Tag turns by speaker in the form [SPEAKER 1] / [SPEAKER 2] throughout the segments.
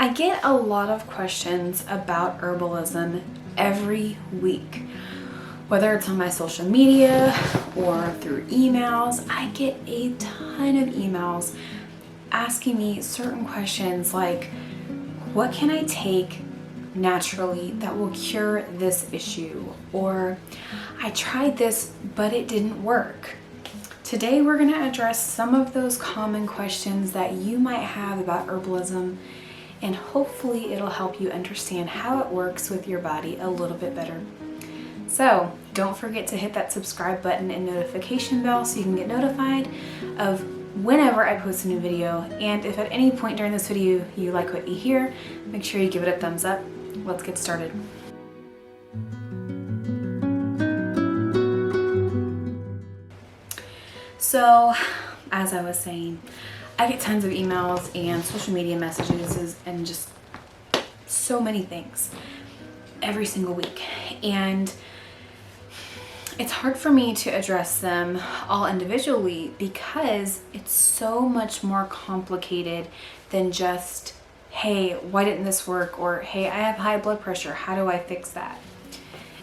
[SPEAKER 1] I get a lot of questions about herbalism every week. Whether it's on my social media or through emails, I get a ton of emails asking me certain questions like, what can I take naturally that will cure this issue? Or I tried this, but it didn't work. Today, we're going to address some of those common questions that you might have about herbalism, and hopefully it'll help you understand how it works with your body a little bit better. So don't forget to hit that subscribe button and notification bell so you can get notified of whenever I post a new video. And if at any point during this video you like what you hear, make sure you give it a thumbs up. Let's get started. So, as I was saying, I get tons of emails and social media messages and just so many things every single week. And it's hard for me to address them all individually because it's so much more complicated than just, hey, why didn't this work? Or, hey, I have high blood pressure. How do I fix that?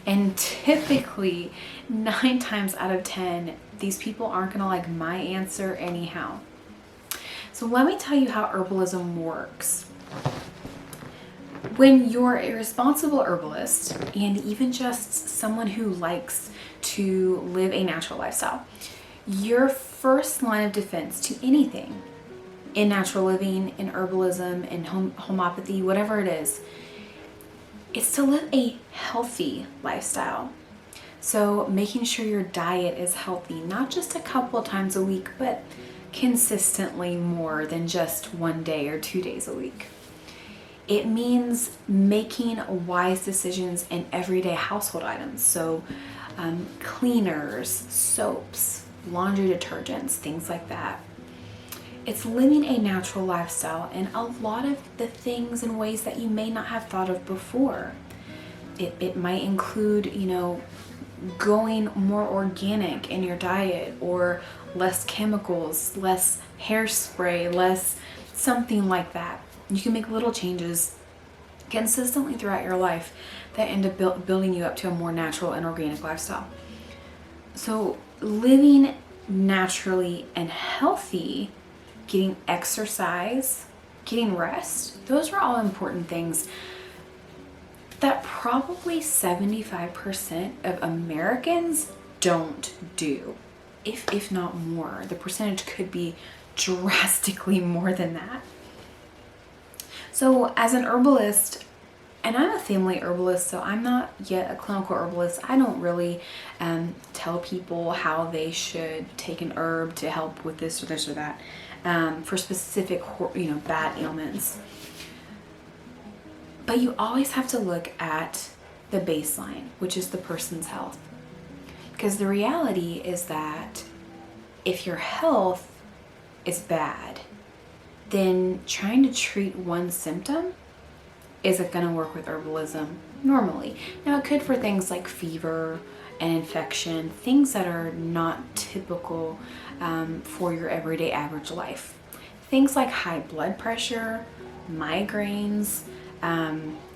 [SPEAKER 1] And typically, 9 times out of 10, these people aren't going to like my answer anyhow. So let me tell you how herbalism works. When you're a responsible herbalist, and even just someone who likes to live a natural lifestyle, your first line of defense to anything in natural living, in herbalism, in homeopathy, whatever it is to live a healthy lifestyle. So making sure your diet is healthy, not just a couple times a week, but consistently more than just 1 day or 2 days a week. It means making wise decisions in everyday household items. So cleaners, soaps, laundry detergents, things like that. It's living a natural lifestyle and a lot of the things and ways that you may not have thought of before. It might include, going more organic in your diet, or less chemicals, less hairspray, less something like that. You can make little changes consistently throughout your life that end up building you up to a more natural and organic lifestyle. So living naturally and healthy, getting exercise, getting rest, those are all important things that probably 75% of Americans don't do, if not more. The percentage could be drastically more than that. So as an herbalist, and I'm a family herbalist, so I'm not yet a clinical herbalist. I don't really tell people how they should take an herb to help with this or this or that for specific, bad ailments. But you always have to look at the baseline, which is the person's health. Because the reality is that if your health is bad, then trying to treat one symptom isn't going to work with herbalism normally. Now, it could for things like fever and infection, things that are not typical for your everyday average life. Things like high blood pressure, migraines,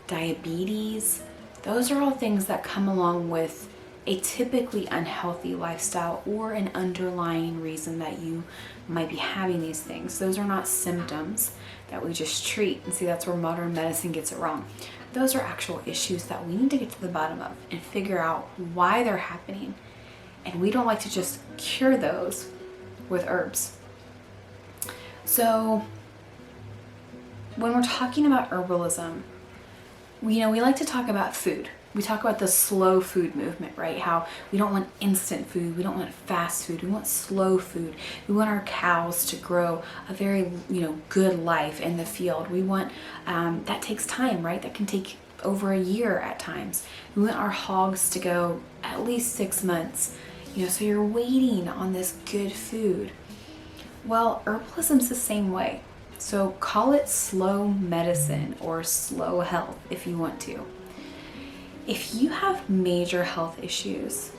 [SPEAKER 1] diabetes, those are all things that come along with a typically unhealthy lifestyle or an underlying reason that you might be having these things. Those are not symptoms that we just treat. And see, that's where modern medicine gets it wrong. Those are actual issues that we need to get to the bottom of and figure out why they're happening. And we don't like to just cure those with herbs. So when we're talking about herbalism, we like to talk about food. We talk about the slow food movement, right? How we don't want instant food. We don't want fast food. We want slow food. We want our cows to grow a very, good life in the field. We want, that takes time, right? That can take over a year at times. We want our hogs to go at least 6 months, so you're waiting on this good food. Well, herbalism's the same way. So call it slow medicine or slow health if you want to. If you have major health issues,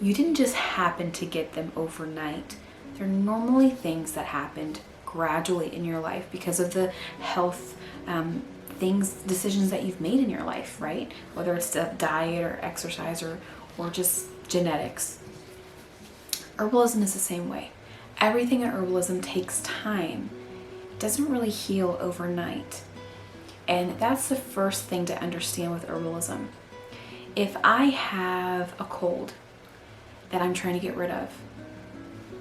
[SPEAKER 1] you didn't just happen to get them overnight. They're normally things that happened gradually in your life because of the health decisions that you've made in your life, right? Whether it's diet or exercise or just genetics. Herbalism is the same way. Everything in herbalism takes time. It doesn't really heal overnight. And that's the first thing to understand with herbalism. If I have a cold that I'm trying to get rid of,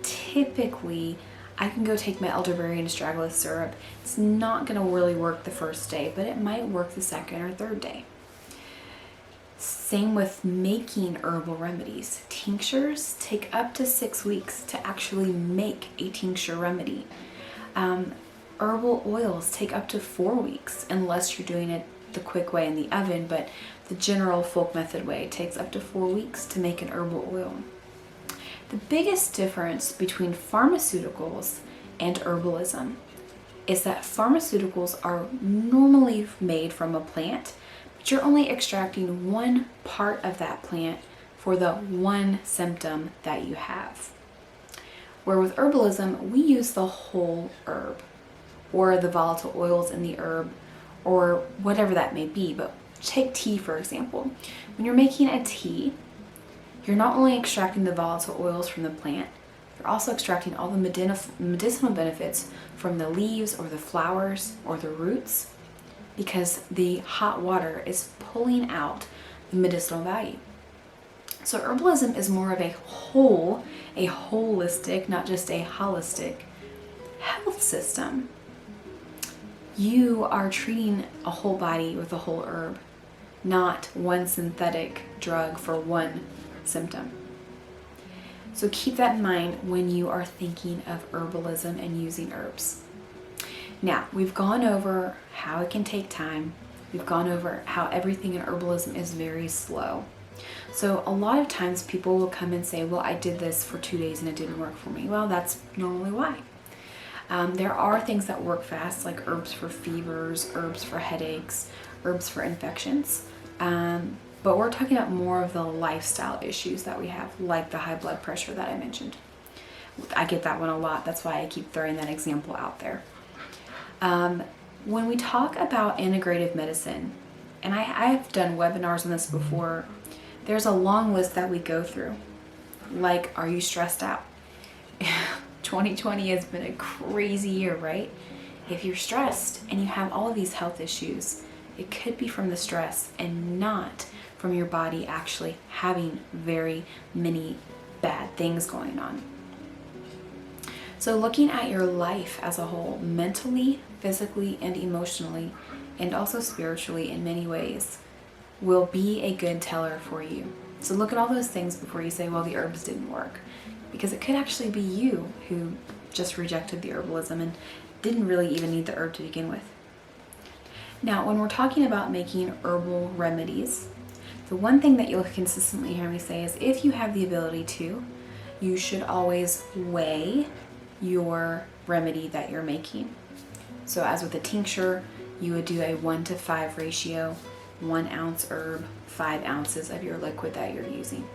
[SPEAKER 1] typically I can go take my elderberry and astragalus syrup. It's not going to really work the first day, but it might work the second or third day. Same with making herbal remedies. Tinctures take up to 6 weeks to actually make a tincture remedy. Herbal oils take up to 4 weeks unless you're doing it the quick way in the oven, but the general folk method way takes up to 4 weeks to make an herbal oil. The biggest difference between pharmaceuticals and herbalism is that pharmaceuticals are normally made from a plant, but you're only extracting one part of that plant for the one symptom that you have. Where with herbalism, we use the whole herb, or the volatile oils in the herb, or whatever that may be. But take tea, for example. When you're making a tea, you're not only extracting the volatile oils from the plant, you're also extracting all the medicinal benefits from the leaves or the flowers or the roots, because the hot water is pulling out the medicinal value. So herbalism is more of a holistic, not just a holistic health system. You are treating a whole body with a whole herb, not one synthetic drug for one symptom. So keep that in mind when you are thinking of herbalism and using herbs. Now, we've gone over how it can take time. We've gone over how everything in herbalism is very slow. So a lot of times people will come and say, well, I did this for 2 days and it didn't work for me. Well, that's normally why. There are things that work fast, like herbs for fevers, herbs for headaches, herbs for infections. But we're talking about more of the lifestyle issues that we have, like the high blood pressure that I mentioned. I get that one a lot. That's why I keep throwing that example out there. When we talk about integrative medicine, and I've done webinars on this before, there's a long list that we go through. Like, are you stressed out? 2020 has been a crazy year, right? If you're stressed and you have all of these health issues, it could be from the stress and not from your body actually having very many bad things going on. So looking at your life as a whole, mentally, physically, and emotionally, and also spiritually in many ways, will be a good teller for you. So look at all those things before you say, well, the herbs didn't work. Because it could actually be you who just rejected the herbalism and didn't really even need the herb to begin with. Now, when we're talking about making herbal remedies, the one thing that you'll consistently hear me say is if you have the ability to, you should always weigh your remedy that you're making. So as with a tincture, you would do a 1:5 ratio, 1 ounce herb, 5 ounces of your liquid that you're using.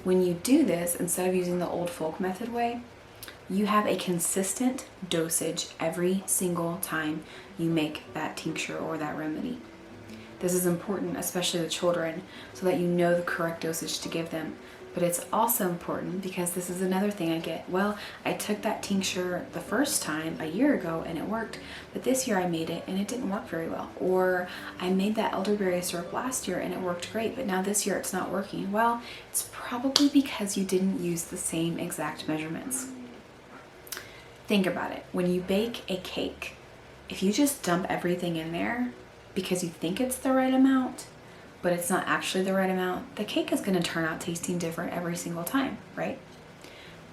[SPEAKER 1] When you do this, instead of using the old folk method way, you have a consistent dosage every single time you make that tincture or that remedy. This is important, especially with children, so that you know the correct dosage to give them. But it's also important because this is another thing I get. Well, I took that tincture the first time a year ago and it worked, but this year I made it and it didn't work very well. Or I made that elderberry syrup last year and it worked great, but now this year it's not working. Well, it's probably because you didn't use the same exact measurements. Think about it. When you bake a cake, if you just dump everything in there because you think it's the right amount, but it's not actually the right amount, the cake is going to turn out tasting different every single time, right?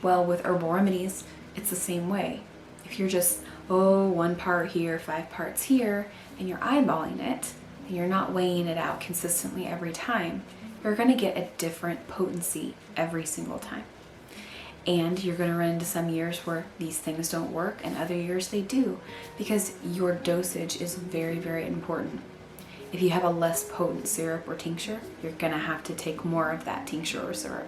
[SPEAKER 1] Well, with herbal remedies, it's the same way. If you're just, 1 part here, 5 parts here, and you're eyeballing it, and you're not weighing it out consistently every time, you're going to get a different potency every single time. And you're going to run into some years where these things don't work, and other years they do, because your dosage is very, very important. If you have a less potent syrup or tincture, you're going to have to take more of that tincture or syrup.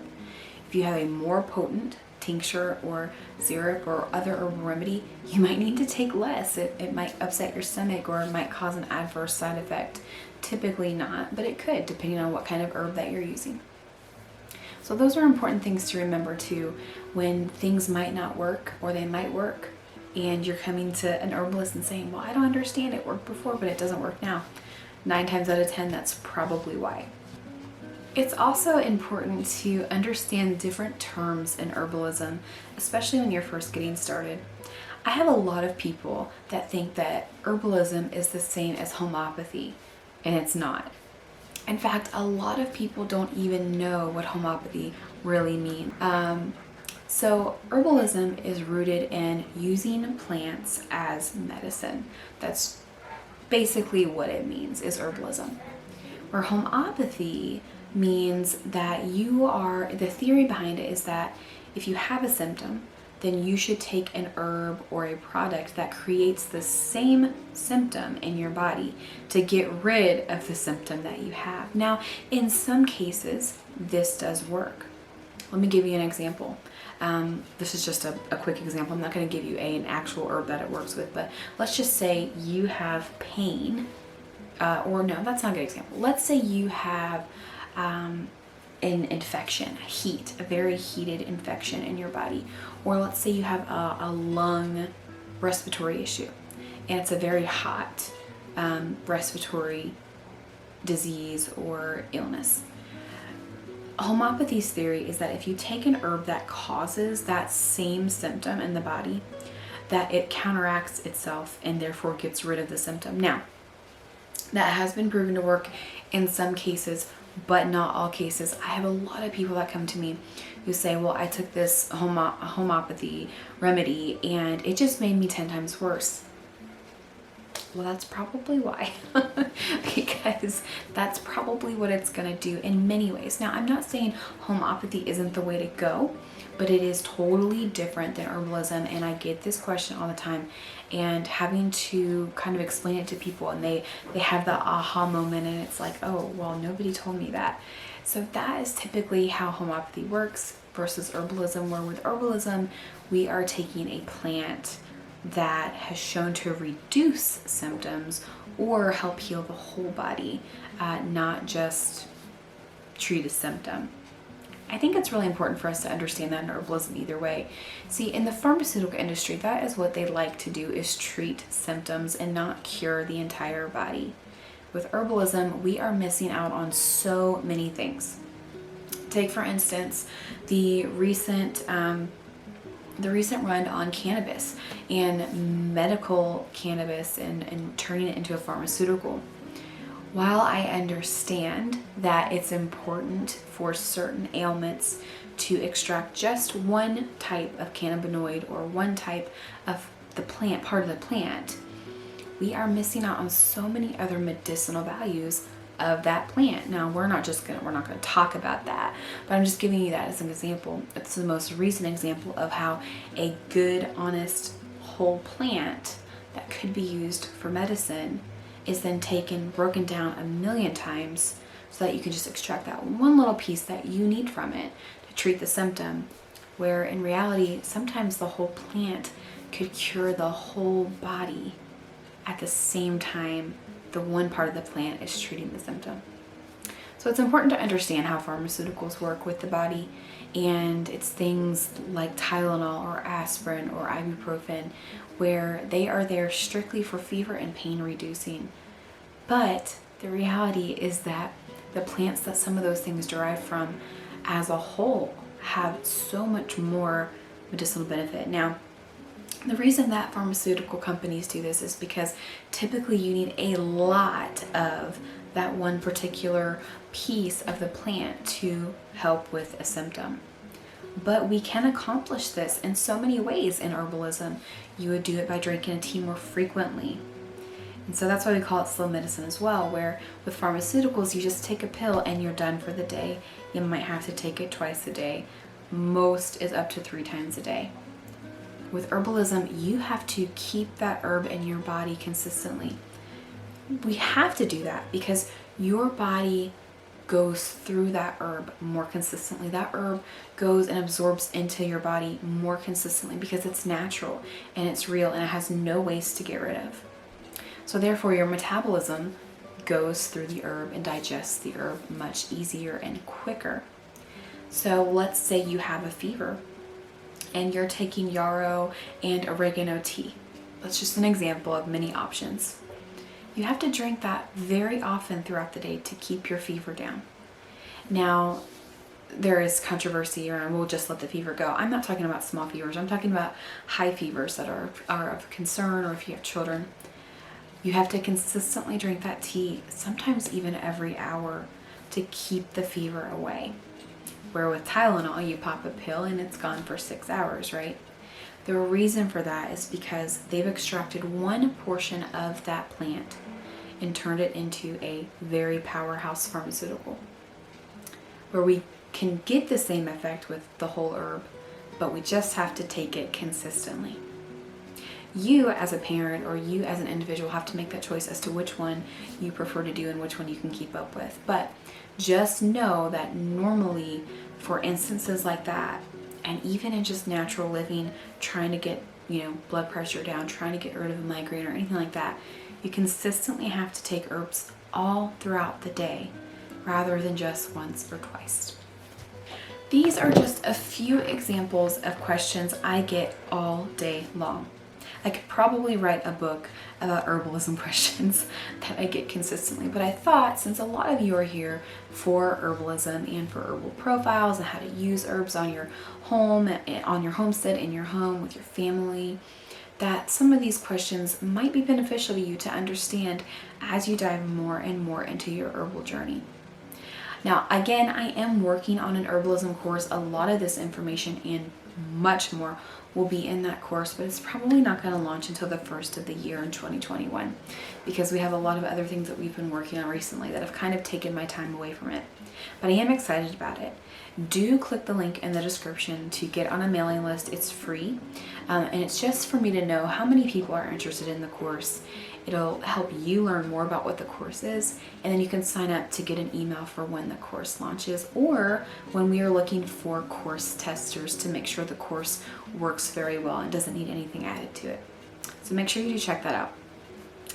[SPEAKER 1] If you have a more potent tincture or syrup or other herbal remedy, you might need to take less. It might upset your stomach or it might cause an adverse side effect. Typically not, but it could, depending on what kind of herb that you're using. So those are important things to remember too, when things might not work or they might work and you're coming to an herbalist and saying, well, I don't understand, it worked before, but it doesn't work now. 9 times out of 10, that's probably why. It's also important to understand different terms in herbalism, especially when you're first getting started. I have a lot of people that think that herbalism is the same as homeopathy, and it's not. In fact, a lot of people don't even know what homeopathy really means. So herbalism is rooted in using plants as medicine. That's basically what it means, is herbalism. Where homeopathy means that the theory behind it is that if you have a symptom, then you should take an herb or a product that creates the same symptom in your body to get rid of the symptom that you have. Now, in some cases, this does work. Let me give you an example. This is just a quick example. I'm not going to give you an actual herb that it works with, but let's just say you have pain, or no, that's not a good example. Let's say you have an infection, a very heated infection in your body, or let's say you have a lung respiratory issue, and it's a very hot respiratory disease or illness. Homeopathy's theory is that if you take an herb that causes that same symptom in the body, that it counteracts itself and therefore gets rid of the symptom. Now, that has been proven to work in some cases, but not all cases. I have a lot of people that come to me who say, well, I took this homeopathy remedy and it just made me 10 times worse. Well, that's probably why, because that's probably what it's going to do in many ways. Now, I'm not saying homeopathy isn't the way to go, but it is totally different than herbalism. And I get this question all the time, and having to kind of explain it to people, and they have the aha moment, and it's like, oh, well, nobody told me that. So that is typically how homeopathy works versus herbalism, where with herbalism, we are taking a plant that has shown to reduce symptoms or help heal the whole body, not just treat a symptom. I think it's really important for us to understand that in herbalism either way. See, in the pharmaceutical industry, that is what they like to do, is treat symptoms and not cure the entire body. With herbalism, we are missing out on so many things. Take, for instance, the recent run on cannabis and medical cannabis and turning it into a pharmaceutical. While I understand that it's important for certain ailments to extract just one type of cannabinoid or one type of the plant, part of the plant, we are missing out on so many other medicinal values of that plant. Now, we're not going to talk about that, but I'm just giving you that as an example. It's the most recent example of how a good, honest, whole plant that could be used for medicine is then taken, broken down 1,000,000 times so that you can just extract that one little piece that you need from it to treat the symptom, where in reality, sometimes the whole plant could cure the whole body at the same time the one part of the plant is treating the symptom. So it's important to understand how pharmaceuticals work with the body, and it's things like Tylenol or aspirin or ibuprofen, where they are there strictly for fever and pain reducing. But the reality is that the plants that some of those things derive from as a whole have so much more medicinal benefit. Now, the reason that pharmaceutical companies do this is because typically you need a lot of that one particular piece of the plant to help with a symptom. But we can accomplish this in so many ways in herbalism. You would do it by drinking a tea more frequently. And so that's why we call it slow medicine as well, where with pharmaceuticals, you just take a pill and you're done for the day. You might have to take it twice a day. Most is up to 3 times a day. With herbalism, you have to keep that herb in your body consistently. We have to do that because your body goes through that herb more consistently. That herb goes and absorbs into your body more consistently because it's natural and it's real and it has no waste to get rid of. So therefore your metabolism goes through the herb and digests the herb much easier and quicker. So let's say you have a fever and you're taking yarrow and oregano tea. That's just an example of many options. You have to drink that very often throughout the day to keep your fever down. Now, there is controversy around, we'll just let the fever go. I'm not talking about small fevers. I'm talking about high fevers that are of concern, or if you have children. You have to consistently drink that tea, sometimes even every hour, to keep the fever away. Where with Tylenol, you pop a pill and it's gone for 6 hours, right? The reason for that is because they've extracted one portion of that plant and turned it into a very powerhouse pharmaceutical, where we can get the same effect with the whole herb, but we just have to take it consistently. You as a parent or you as an individual have to make that choice as to which one you prefer to do and which one you can keep up with. But just know that normally for instances like that, and even in just natural living, trying to get, blood pressure down, trying to get rid of a migraine or anything like that, you consistently have to take herbs all throughout the day rather than just once or twice. These are just a few examples of questions I get all day long. I could probably write a book about herbalism questions that I get consistently, but I thought since a lot of you are here for herbalism and for herbal profiles and how to use herbs on your home, on your homestead, in your home, with your family, that some of these questions might be beneficial to you to understand as you dive more and more into your herbal journey. Now, again, I am working on an herbalism course. A lot of this information and much more will be in that course, but it's probably not going to launch until the first of the year in 2021 because we have a lot of other things that we've been working on recently that have kind of taken my time away from it. But I am excited about it. Do click the link in the description to get on a mailing list. It's free, and it's just for me to know how many people are interested in the course. It'll help you learn more about what the course is, and then you can sign up to get an email for when the course launches or when we are looking for course testers to make sure the course works very well and doesn't need anything added to it. So make sure you do check that out.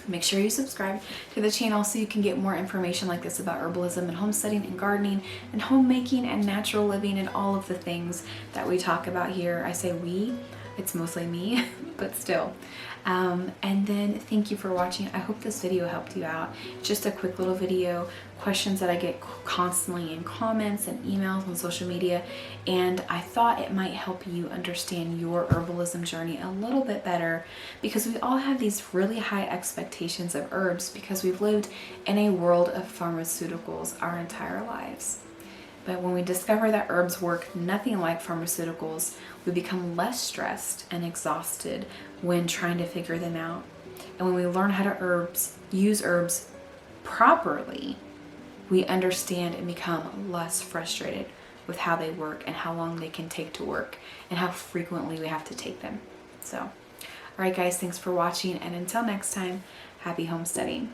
[SPEAKER 1] Make sure you subscribe to the channel so you can get more information like this about herbalism and homesteading and gardening and homemaking and natural living and all of the things that we talk about here. I say we, it's mostly me, but still. And then thank you for watching. I hope this video helped you out. Just a quick little video, questions that I get constantly in comments and emails on social media, and I thought it might help you understand your herbalism journey a little bit better, because we all have these really high expectations of herbs because we've lived in a world of pharmaceuticals our entire lives. But when we discover that herbs work nothing like pharmaceuticals, we become less stressed and exhausted when trying to figure them out. And when we learn how to use herbs properly, we understand and become less frustrated with how they work and how long they can take to work and how frequently we have to take them. So, all right guys, thanks for watching, and until next time, happy homesteading.